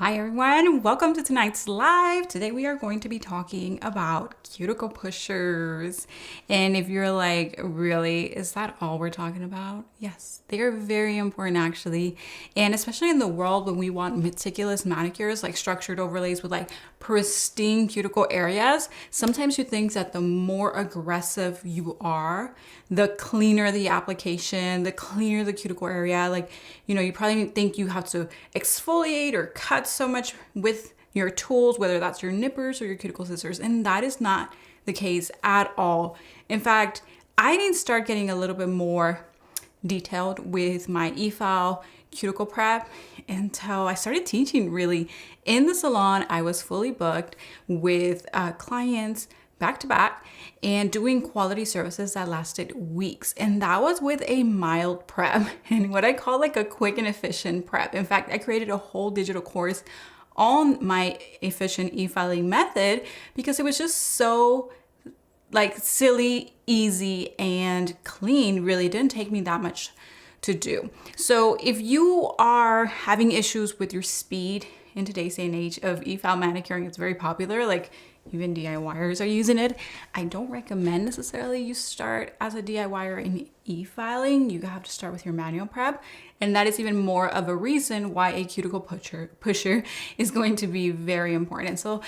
Hi everyone, welcome to tonight's live. Today we are going to be talking about cuticle pushers. And if you're like, really, is that all we're talking about? Yes, they are very important actually. And especially in the world when we want meticulous manicures, like structured overlays with like pristine cuticle areas, sometimes you think that the more aggressive you are, the cleaner the application, the cleaner the cuticle area. Like, you probably think you have to exfoliate or cut so much with your tools, whether that's your nippers or your cuticle scissors. And that is not the case at all. In fact, I didn't start getting a little bit more detailed with my Efile cuticle prep until I started teaching really in the salon. I was fully booked with clients back to back and doing quality services that lasted weeks. And that was with a mild prep and what I call like a quick and efficient prep. In fact, I created a whole digital course on my efficient e-filing method because it was just so like silly, easy, and clean. Really didn't take me that much to do. So if you are having issues with your speed in today's day and age of e-file manicuring, it's very popular. Like even DIYers are using it. I don't recommend necessarily you start as a DIYer in e-filing. You have to start with your manual prep. And that is even more of a reason why a cuticle pusher is going to be very important. So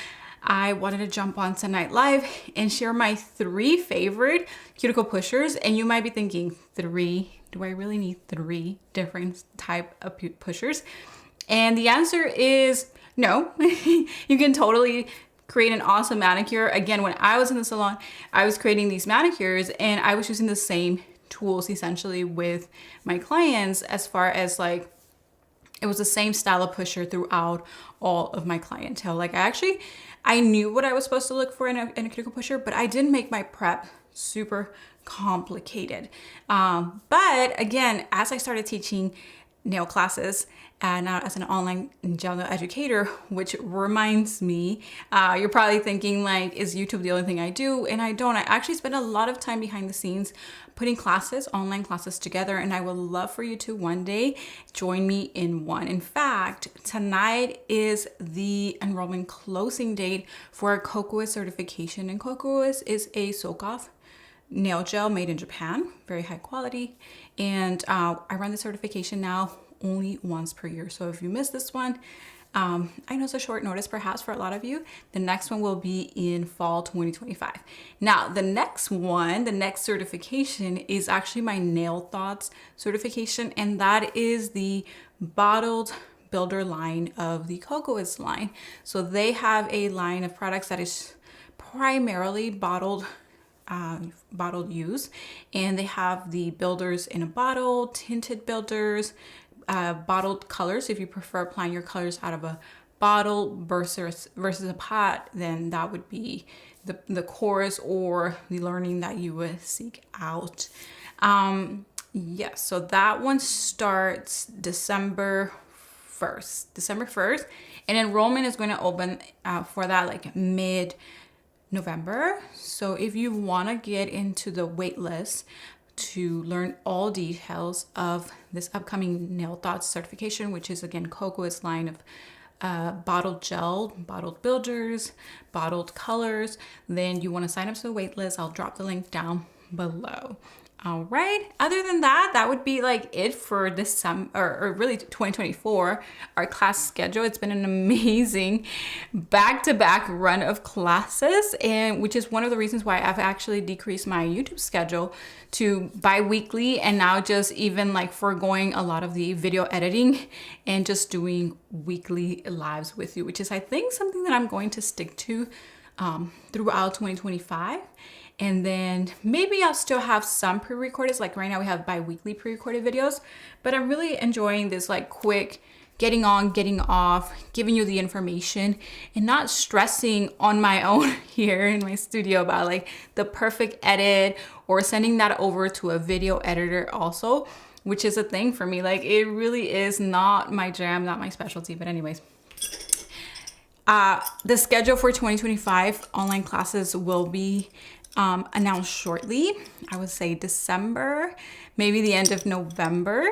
I wanted to jump on tonight live and share my 3 favorite cuticle pushers. And you might be thinking, 3? Do I really need 3 different type of pushers? And the answer is no. You can totally create an awesome manicure. Again, when I was in the salon, I was creating these manicures and I was using the same tools essentially with my clients as far as like, it was the same style of pusher throughout all of my clientele. Like I knew what I was supposed to look for in a cuticle pusher, but I didn't make my prep super complicated. But again, as I started teaching nail classes and now as an online gel nail educator, which reminds me, you're probably thinking like, is YouTube the only thing I do? And I don't. I actually spend a lot of time behind the scenes putting classes, online classes together, and I would love for you to one day join me in one. In fact, tonight is the enrollment closing date for a Cocoas certification, and Cocoas is a soak-off nail gel made in Japan, very high quality. And I run the certification now only once per year. So if you miss this one, I know it's a short notice perhaps for a lot of you. The next one will be in fall 2025. Now, the next certification is actually my Nail Thoughts certification. And that is the bottled builder line of the Cocoas line. So they have a line of products that is primarily bottled use, and they have the builders in a bottle, tinted builders, bottled colors. If you prefer applying your colors out of a bottle versus a pot, then that would be the course or the learning that you would seek out. Yes, so that one starts December 1st, and enrollment is going to open for that like mid-November. So if you want to get into the wait list to learn all details of this upcoming Nail Thoughts certification, which is again Cocoa's line of bottled gel, bottled builders, bottled colors, then you want to sign up to the wait list. I'll drop the link down below. All right. Other than that, that would be like it for December or really 2024, our class schedule. It's been an amazing back-to-back run of classes, and which is one of the reasons why I've actually decreased my YouTube schedule to bi-weekly, and now just even like foregoing a lot of the video editing and just doing weekly lives with you, which is I think something that I'm going to stick to throughout 2025. And then maybe I'll still have some pre-recorded, like right now we have bi-weekly pre-recorded videos, but I'm really enjoying this like quick getting on, getting off, giving you the information and not stressing on my own here in my studio about like the perfect edit or sending that over to a video editor also, which is a thing for me. Like it really is not my jam, not my specialty, but anyways. The schedule for 2025 online classes will be announced shortly. I would say December, maybe the end of November.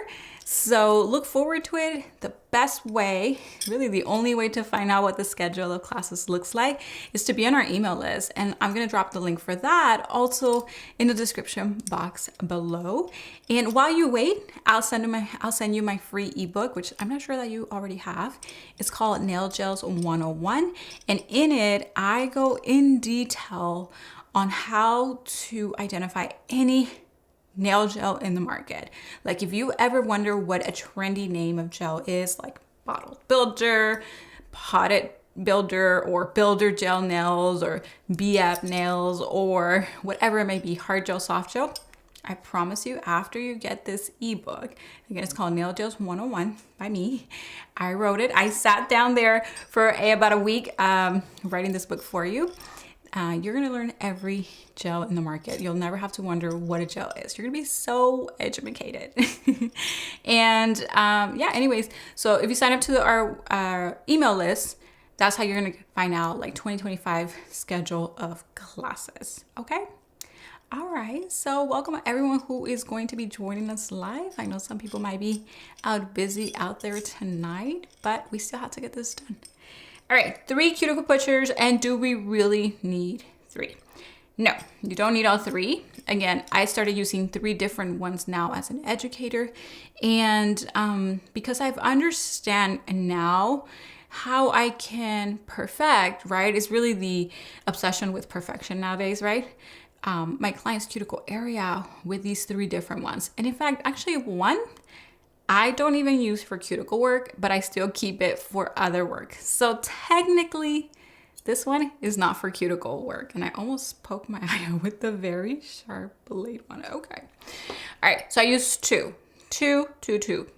So look forward to it. The best way, really the only way to find out what the schedule of classes looks like is to be on our email list. And I'm going to drop the link for that also in the description box below. And while you wait, I'll send you my free ebook, which I'm not sure that you already have. It's called Nail Gels 101. And in it, I go in detail on how to identify any nail gel in the market. Like if you ever wonder what a trendy name of gel is, like bottle builder, potted builder, or builder gel nails, or BF nails, or whatever it may be, hard gel, soft gel, I promise you, after you get this ebook, again, it's called Nail Gels 101 by me. I wrote it. I sat down there for about a week writing this book for you. You're going to learn every gel in the market. You'll never have to wonder what a gel is. You're going to be so educated. And yeah, anyways, so if you sign up to our email list, that's how you're going to find out like 2025 schedule of classes. Okay. All right. So welcome everyone who is going to be joining us live. I know some people might be busy out there tonight, but we still have to get this done. All right, 3 cuticle pushers, and do we really need 3? No, you don't need all 3. Again, I started using 3 different ones now as an educator, and because I've understand now how I can perfect, right? It's really the obsession with perfection nowadays, right? My client's cuticle area with these 3 different ones. And in fact, actually one I don't even use for cuticle work, but I still keep it for other work. So technically, this one is not for cuticle work. And I almost poked my eye out with the very sharp blade one. Okay. All right. So I used 2.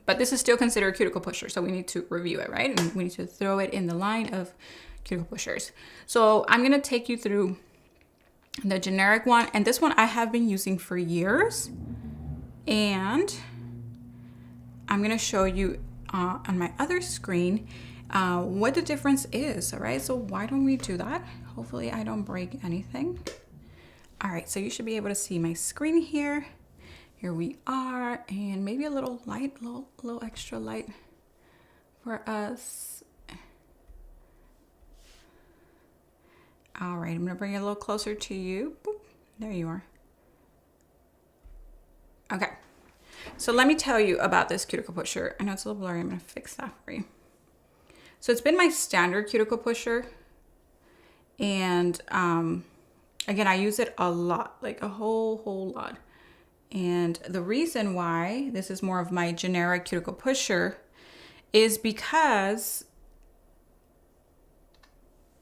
But this is still considered a cuticle pusher. So we need to review it, right? And we need to throw it in the line of cuticle pushers. So I'm going to take you through the generic one. And this one I have been using for years. And I'm going to show you on my other screen what the difference is. All right, so why don't we do that? Hopefully I don't break anything. All right, so you should be able to see my screen here. Here we are, and maybe a little light, little extra light for us. All right, I'm going to bring it a little closer to you. Boop, there you are. Okay. So let me tell you about this cuticle pusher. I know it's a little blurry. I'm going to fix that for you. So it's been my standard cuticle pusher. And again, I use it a lot, like a whole lot. And the reason why this is more of my generic cuticle pusher is because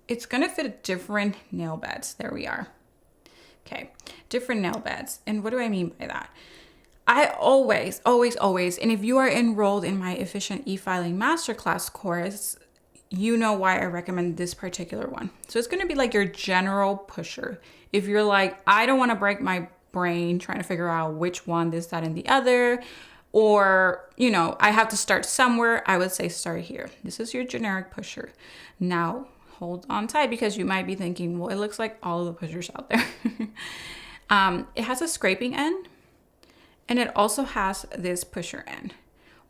it's going to fit different nail beds. There we are. Okay, different nail beds. And what do I mean by that? I always, and if you are enrolled in my Efficient Efiling Masterclass course, you know why I recommend this particular one. So it's going to be like your general pusher. If you're like, I don't want to break my brain trying to figure out which one, this, that, and the other, or, you know, I have to start somewhere, I would say start here. This is your generic pusher. Now, hold on tight because you might be thinking, well, it looks like all of the pushers out there. It has a scraping end. And it also has this pusher end.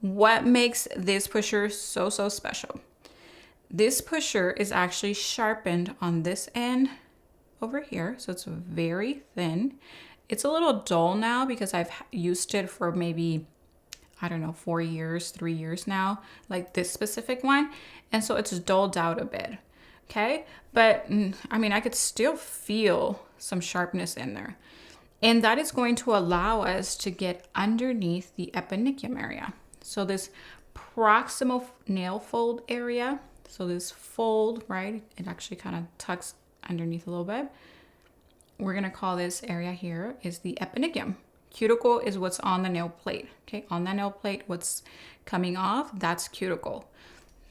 What makes this pusher so special? This pusher is actually sharpened on this end over here. So it's very thin. It's a little dull now because I've used it for maybe, I don't know, 4 years, 3 years now, like this specific one. And so it's dulled out a bit. Okay. But I mean, I could still feel some sharpness in there. And that is going to allow us to get underneath the epinicium area. So this proximal nail fold area, so this fold, right, it actually kind of tucks underneath a little bit. We're going to call this area here is the epinicium. Cuticle is what's on the nail plate. Okay, on that nail plate, what's coming off, that's cuticle.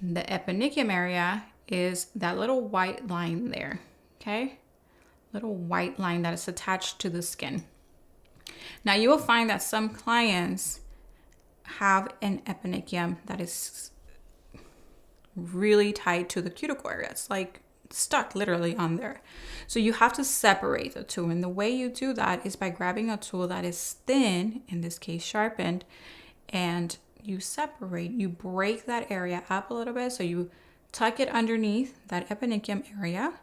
The epinicium area is that little white line there. Okay. Little white line that is attached to the skin. Now you will find that some clients have an epinicium that is really tied to the cuticle area. It's like stuck literally on there. So you have to separate the two. And the way you do that is by grabbing a tool that is thin, in this case sharpened, and you separate, you break that area up a little bit. So you tuck it underneath that eponychium area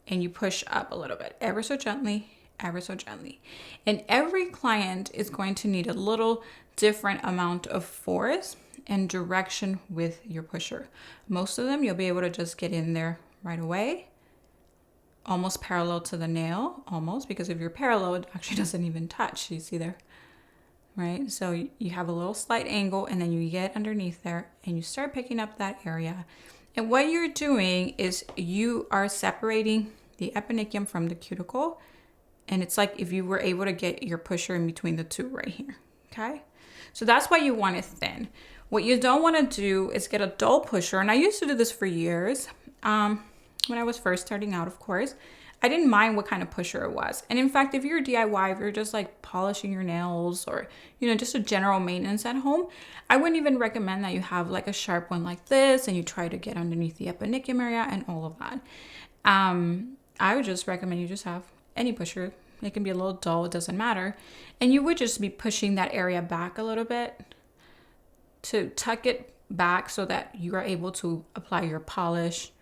and you push up a little bit, ever so gently, ever so gently. And every client is going to need a little different amount of force and direction with your pusher. Most of them, you'll be able to just get in there right away, almost parallel to the nail, almost, because if you're parallel, it actually doesn't even touch. You see there, right? So you have a little slight angle and then you get underneath there and you start picking up that area. And what you're doing is you are separating the eponychium from the cuticle. And it's like if you were able to get your pusher in between the two right here, okay? So that's why you want it thin. What you don't want to do is get a dull pusher. And I used to do this for years. When I was first starting out, of course, I didn't mind what kind of pusher it was. And in fact, if you're DIY, if you're just like polishing your nails or, you know, just a general maintenance at home, I wouldn't even recommend that you have like a sharp one like this and you try to get underneath the eponychium area and all of that. I would just recommend you just have any pusher. It can be a little dull, it doesn't matter. And you would just be pushing that area back a little bit to tuck it back so that you are able to apply your polish,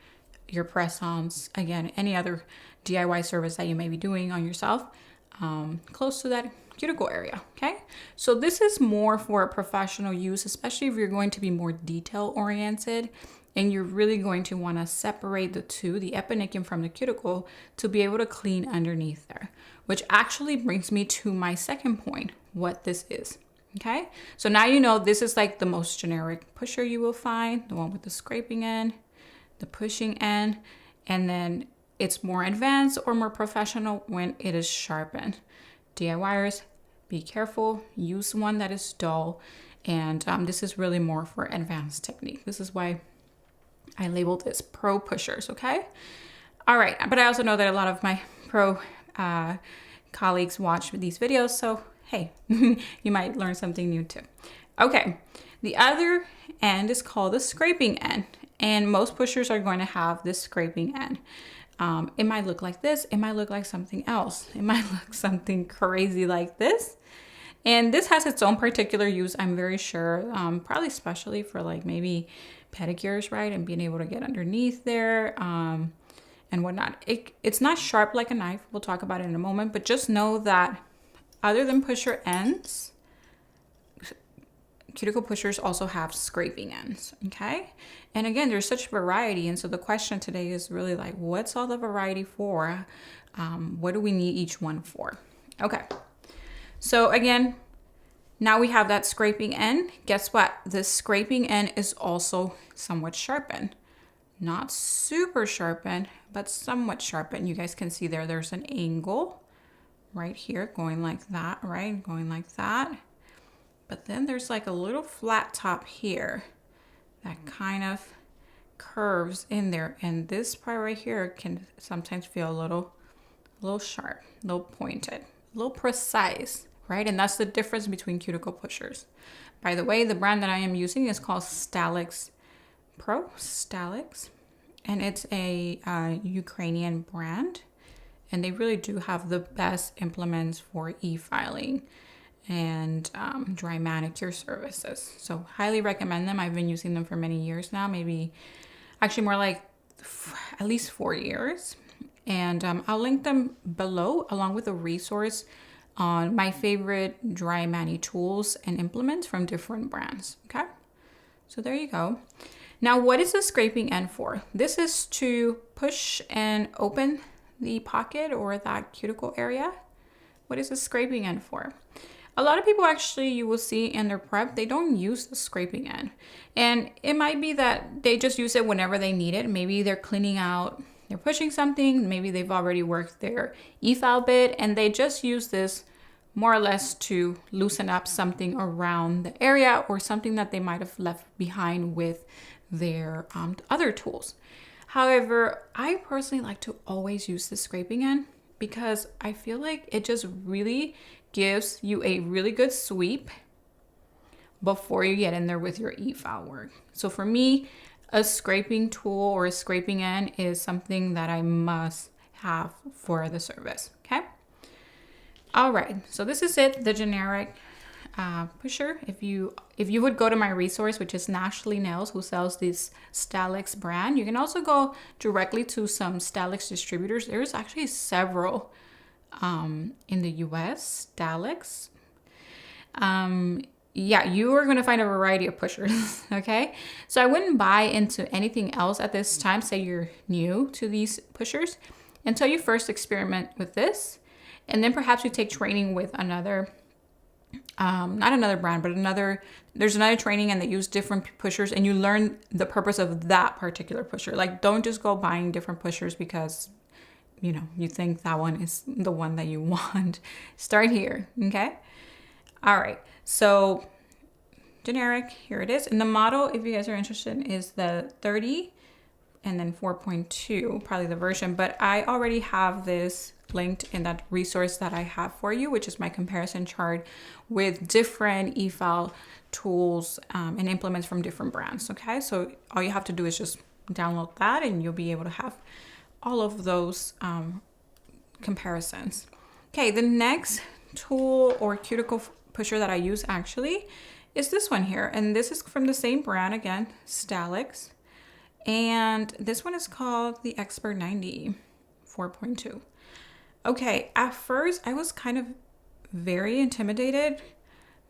your press-ons, again, any other DIY service that you may be doing on yourself, close to that cuticle area, okay? So this is more for professional use, especially if you're going to be more detail-oriented and you're really going to want to separate the two, the eponychium from the cuticle, to be able to clean underneath there, which actually brings me to my second point, what this is, okay? So now you know this is like the most generic pusher you will find, the one with the scraping end, the pushing end, and then it's more advanced or more professional when it is sharpened. DIYers, be careful, use one that is dull, and this is really more for advanced technique. This is why I labeled this pro pushers, okay? All right, but I also know that a lot of my pro colleagues watch these videos, so hey, you might learn something new too. Okay, the other end is called the scraping end. And most pushers are going to have this scraping end. It might look like this. It might look like something else. It might look something crazy like this. And this has its own particular use, I'm very sure, probably especially for like maybe pedicures, right? And being able to get underneath there and whatnot. It's not sharp like a knife. We'll talk about it in a moment. But just know that other than pusher ends, cuticle pushers also have scraping ends, okay? And again, there's such variety. And so the question today is really like, what's all the variety for? What do we need each one for? Okay. So again, now we have that scraping end. Guess what? The scraping end is also somewhat sharpened. Not super sharpened, but somewhat sharpened. You guys can see there's an angle right here going like that, right? Going like that. But then there's like a little flat top here that kind of curves in there. And this part right here can sometimes feel a little sharp, a little pointed, a little precise, right? And that's the difference between cuticle pushers. By the way, the brand that I am using is called Staleks Staleks. And it's a Ukrainian brand. And they really do have the best implements for efiling and dry manicure services. So highly recommend them. I've been using them for many years now, maybe actually more like at least 4 years. And I'll link them below along with a resource on my favorite dry mani tools and implements from different brands, okay? So there you go. Now, what is the scraping end for? This is to push and open the pocket or that cuticle area. What is the scraping end for? A lot of people actually, you will see in their prep, they don't use the scraping end. And it might be that they just use it whenever they need it. Maybe they're cleaning out, they're pushing something. Maybe they've already worked their Efile bit and they just use this more or less to loosen up something around the area or something that they might have left behind with their other tools. However, I personally like to always use the scraping end because I feel like it just really gives you a really good sweep before you get in there with your Efile work. So for me, a scraping tool or a scraping end is something that I must have for the service, okay? All right, so this is it, the generic pusher. If you would go to my resource, which is Nashlynails, who sells this Staleks brand, you can also go directly to some Staleks distributors. There's actually several in the US, Staleks. Yeah, you are going to find a variety of pushers. Okay, so I wouldn't buy into anything else at this time. Say you're new to these pushers until you first experiment with this, and then perhaps you take training with another not another brand, but there's another training, and they use different pushers, and you learn the purpose of that particular pusher. Like, don't just go buying different pushers because, you think that one is the one that you want. Start here, okay? All right, so generic, here it is. And the model, if you guys are interested, is the 30 and then 4.2, probably the version, but I already have this linked in that resource that I have for you, which is my comparison chart with different Efile tools and implements from different brands. Okay, so all you have to do is just download that and you'll be able to have all of those comparisons. Okay, the next tool or cuticle pusher that I use actually is this one here, and this is from the same brand again, Staleks, and this one is called the Expert 90 4.2. Okay, at first I was kind of very intimidated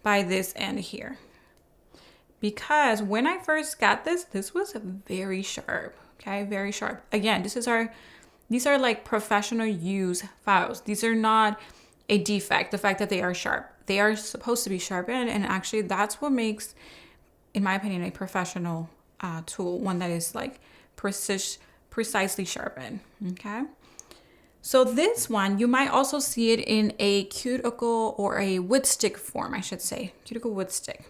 by this end here, because when I first got this was very sharp. Okay, very sharp. Again, these are like professional use files. These are not a defect, the fact that they are sharp. They are supposed to be sharpened, and actually that's what makes, in my opinion, a professional tool, one that is like precisely sharpened. Okay. So this one, you might also see it in a cuticle or a woodstick form, I should say, cuticle woodstick.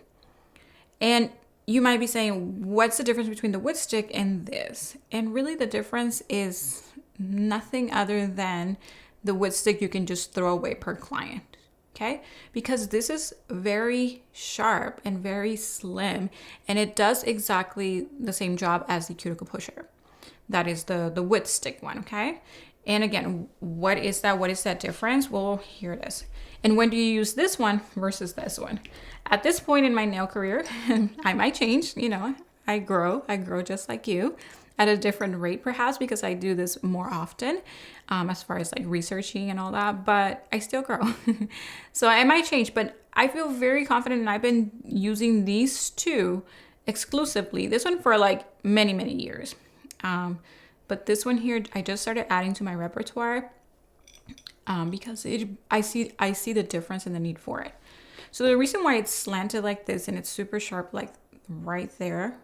And you might be saying, what's the difference between the woodstick and this? And really the difference is nothing other than the woodstick you can just throw away per client, okay? Because this is very sharp and very slim, and it does exactly the same job as the cuticle pusher. That is the woodstick one, okay? And again, what is that? What is that difference? Well, here it is. And when do you use this one versus this one? At this point in my nail career, I might change, I grow just like you at a different rate perhaps, because I do this more often as far as like researching and all that, but I still grow. So I might change, but I feel very confident, and I've been using these two exclusively, this one for like many, many years. But this one here, I just started adding to my repertoire because I see the difference and the need for it. So the reason why it's slanted like this and it's super sharp like right there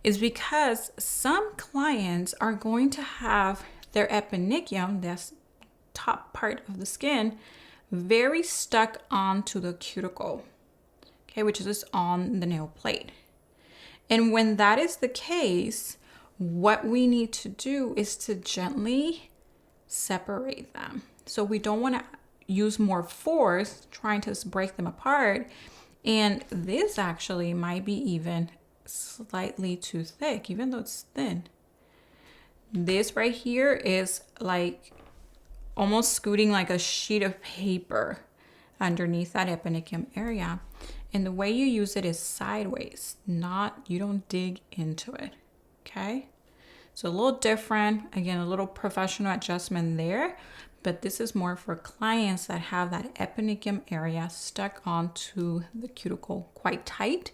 is because some clients are going to have their eponychium, this top part of the skin, very stuck onto the cuticle, okay, which is on the nail plate. And when that is the case, what we need to do is to gently separate them. So we don't want to use more force trying to break them apart. And this actually might be even slightly too thick, even though it's thin. This right here is like almost scooting like a sheet of paper underneath that eponychium area. And the way you use it is sideways, you don't dig into it. Okay, so a little different, again, a little professional adjustment there, but this is more for clients that have that eponychium area stuck onto the cuticle quite tight,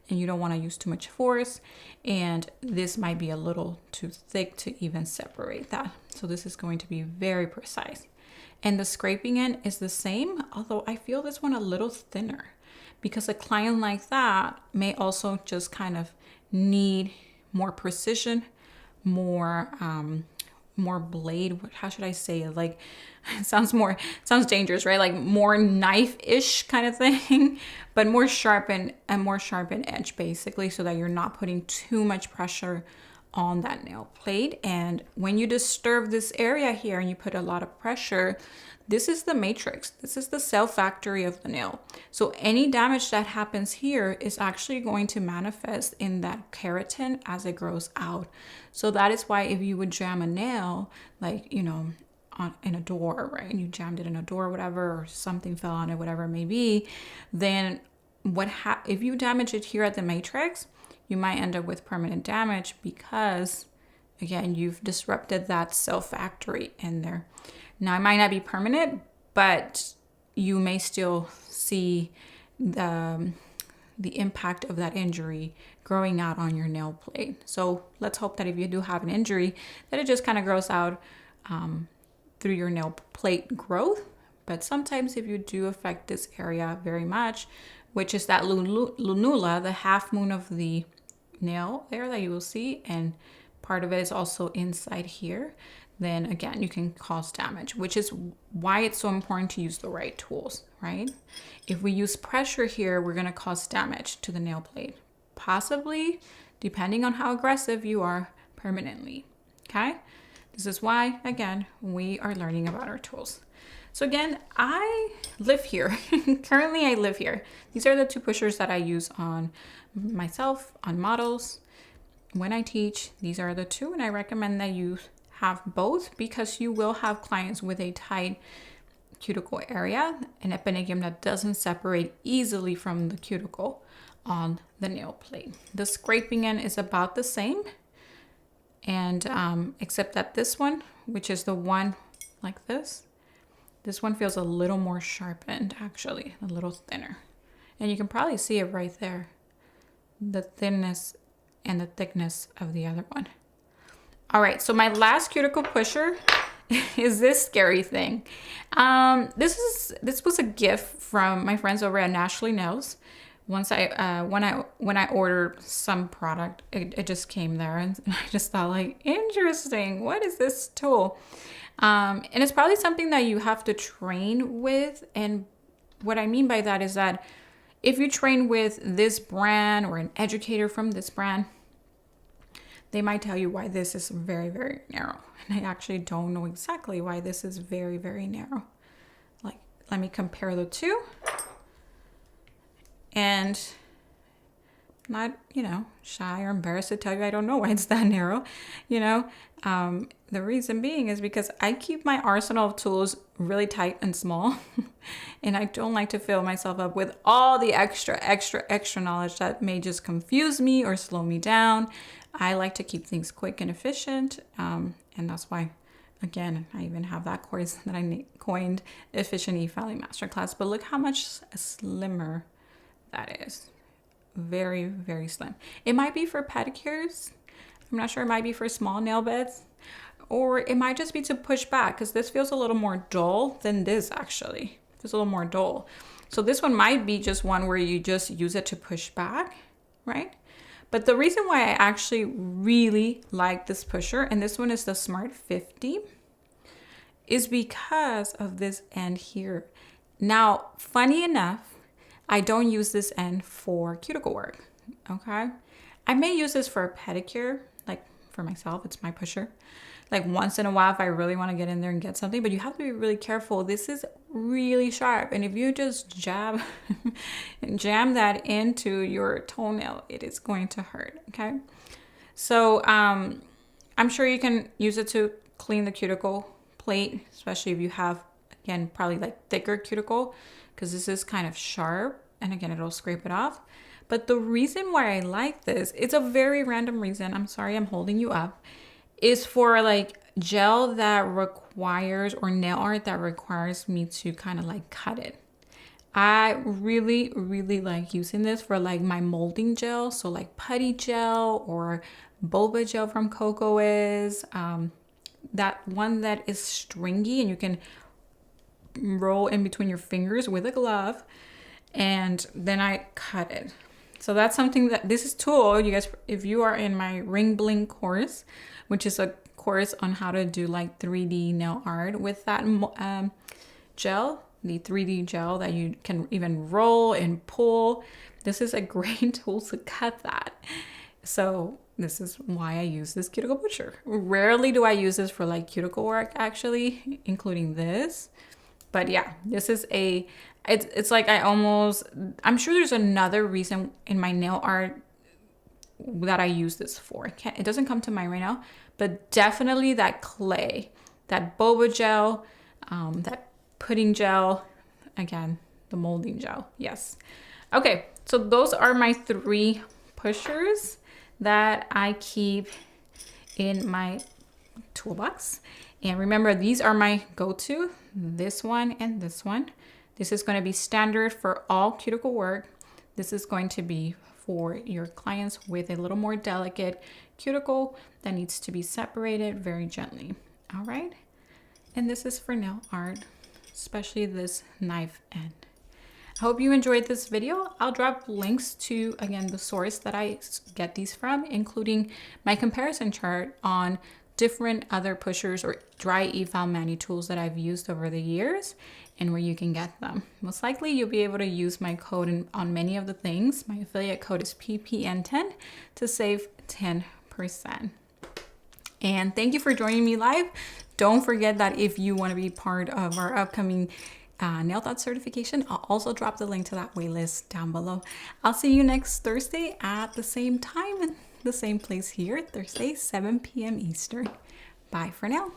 and you don't want to use too much force, and this might be a little too thick to even separate that. So this is going to be very precise. And the scraping end is the same, although I feel this one a little thinner, because a client like that may also just kind of need more precision, more blade. How should I say it? Like, it sounds dangerous, right? Like more knife-ish kind of thing, but more sharpened edge basically, so that you're not putting too much pressure on that nail plate. And when you disturb this area here and you put a lot of pressure, this is the matrix. This is the cell factory of the nail. So any damage that happens here is actually going to manifest in that keratin as it grows out. So that is why if you would jam a nail, like, in a door, right? And you jammed it in a door or whatever, or something fell on it, whatever it may be, then if you damage it here at the matrix, you might end up with permanent damage because, again, you've disrupted that cell factory in there. Now, it might not be permanent, but you may still see the impact of that injury growing out on your nail plate. So let's hope that if you do have an injury, that it just kind of grows out through your nail plate growth. But sometimes if you do affect this area very much, which is that lunula, the half moon of the nail there that you will see, and part of it is also inside here, then again, you can cause damage, which is why it's so important to use the right tools, right? If we use pressure here, we're gonna cause damage to the nail plate, possibly, depending on how aggressive you are, permanently, okay? This is why, again, we are learning about our tools. So again, I live here. Currently, I live here. These are the two pushers that I use on myself, on models. When I teach, these are the two, and I recommend that you have both because you will have clients with a tight cuticle area, an epinegym that doesn't separate easily from the cuticle on the nail plate. The scraping end is about the same, and except that this one, which is the one like this one feels a little more sharpened, actually, a little thinner. And you can probably see it right there, the thinness and the thickness of the other one. All right, so my last cuticle pusher is this scary thing. This was a gift from my friends over at Nashlynails. Once when I ordered some product, it just came there, and I just thought, like, interesting. What is this tool? And it's probably something that you have to train with. And what I mean by that is that if you train with this brand or an educator from this brand, they might tell you why this is very, very narrow. And I actually don't know exactly why this is very, very narrow. Like, let me compare the two. And not, shy or embarrassed to tell you I don't know why it's that narrow, The reason being is because I keep my arsenal of tools really tight and small. And I don't like to fill myself up with all the extra knowledge that may just confuse me or slow me down. I like to keep things quick and efficient. And that's why, again, I even have that course that I coined Efficient Efiling Masterclass. But look how much slimmer that is. Very, very slim. It might be for pedicures. I'm not sure. It might be for small nail beds. Or it might just be to push back, because this feels a little more dull than this, actually. It feels a little more dull. So this one might be just one where you just use it to push back, right? But the reason why I actually really like this pusher, and this one is the Smart 50, is because of this end here. Now, funny enough, I don't use this end for cuticle work, okay? I may use this for a pedicure, like for myself, it's my pusher. Like once in a while if I really want to get in there and get something, but you have to be really careful. This is really sharp, and if you just jam that into your toenail, it is going to hurt, okay? So I'm sure you can use it to clean the cuticle plate, especially if you have, again, probably like thicker cuticle, because this is kind of sharp, and again, it'll scrape it off. But the reason why I like this, it's a very random reason, I'm sorry I'm holding you up, is for like gel that requires, or nail art that requires me to kind of like cut it. I really, really like using this for like my molding gel. So like putty gel or boba gel from Coco is, that one that is stringy and you can roll in between your fingers with a glove, and then I cut it. So that's something that this is tool, you guys, if you are in my Ring Bling course, which is a course on how to do like 3D nail art with that gel, the 3D gel that you can even roll and pull. This is a great tool to cut that. So this is why I use this cuticle pusher. Rarely do I use this for like cuticle work, actually, including this. But yeah, this is it's like I'm sure there's another reason in my nail art that I use this for. It doesn't come to mind right now, but definitely that clay, that boba gel, that pudding gel, again, the molding gel, yes. Okay, so those are my 3 pushers that I keep in my toolbox. And remember, these are my go-to, this one and this one. This is going to be standard for all cuticle work. This is going to be for your clients with a little more delicate cuticle that needs to be separated very gently. All right. And this is for nail art, especially this knife end. I hope you enjoyed this video. I'll drop links to, again, the source that I get these from, including my comparison chart on different other pushers or dry Efile mani tools that I've used over the years and where you can get them. Most likely you'll be able to use my code on many of the things. My affiliate code is PPN10 to save 10%. And thank you for joining me live. Don't forget that if you want to be part of our upcoming Nail Thought certification, I'll also drop the link to that waitlist down below. I'll see you next Thursday at the same time and the same place here, Thursday, 7 p.m. Eastern. Bye for now.